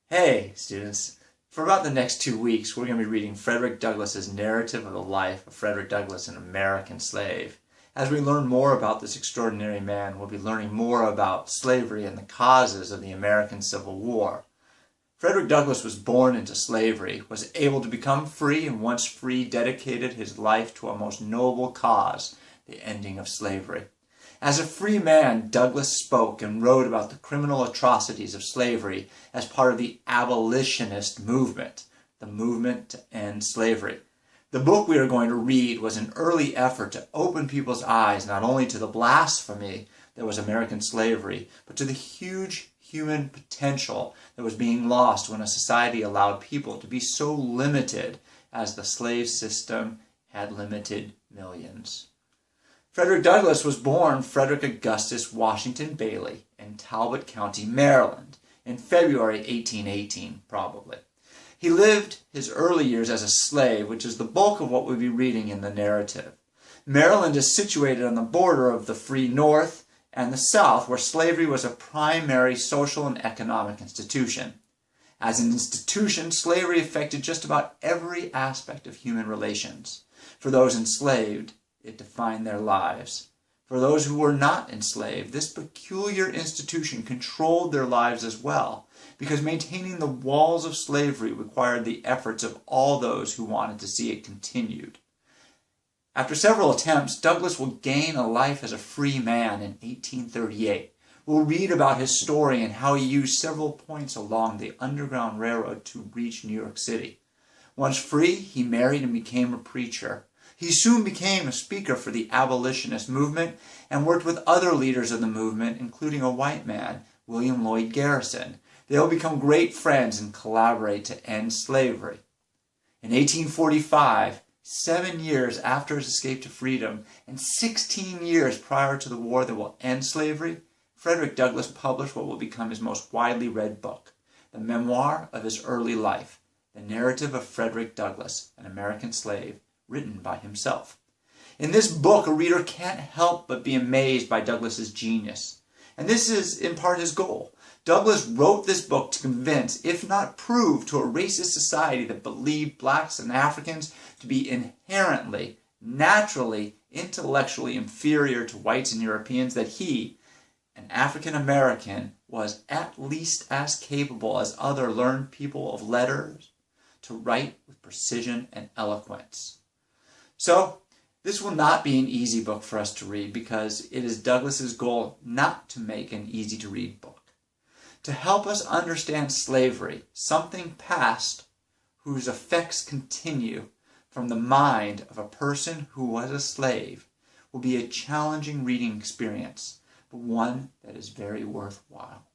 Hey, students. For about the next 2 weeks, we're going to be reading Frederick Douglass's narrative of the life of Frederick Douglass, an American slave. As we learn more about this extraordinary man, we'll be learning more about slavery and the causes of the American Civil War. Frederick Douglass was born into slavery, was able to become free, and once free, dedicated his life to a most noble cause, the ending of slavery. As a free man, Douglass spoke and wrote about the criminal atrocities of slavery as part of the abolitionist movement, the movement to end slavery. The book we are going to read was an early effort to open people's eyes not only to the blasphemy that was American slavery, but to the huge human potential that was being lost when a society allowed people to be so limited as the slave system had limited millions. Frederick Douglass was born Frederick Augustus Washington Bailey in Talbot County, Maryland, in February 1818, probably. He lived his early years as a slave, which is the bulk of what we'll be reading in the narrative. Maryland is situated on the border of the free North and the South, where slavery was a primary social and economic institution. As an institution, slavery affected just about every aspect of human relations. For those enslaved, it defined their lives. For those who were not enslaved, this peculiar institution controlled their lives as well, because maintaining the walls of slavery required the efforts of all those who wanted to see it continued. After several attempts, Douglass will gain a life as a free man in 1838. We'll read about his story and how he used several points along the Underground Railroad to reach New York City. Once free, he married and became a preacher. He soon became a speaker for the abolitionist movement and worked with other leaders of the movement, including a white man, William Lloyd Garrison. They will become great friends and collaborate to end slavery. In 1845, 7 years after his escape to freedom and 16 years prior to the war that will end slavery, Frederick Douglass published what will become his most widely read book, the memoir of his early life, the narrative of Frederick Douglass, an American slave, written by himself. In this book, a reader can't help but be amazed by Douglass's genius. And this is, in part, his goal. Douglass wrote this book to convince, if not prove, to a racist society that believed blacks and Africans to be inherently, naturally, intellectually inferior to whites and Europeans, that he, an African American, was at least as capable as other learned people of letters to write with precision and eloquence. So, this will not be an easy book for us to read because it is Douglass's goal not to make an easy-to-read book. To help us understand slavery, something past whose effects continue from the mind of a person who was a slave, will be a challenging reading experience, but one that is very worthwhile.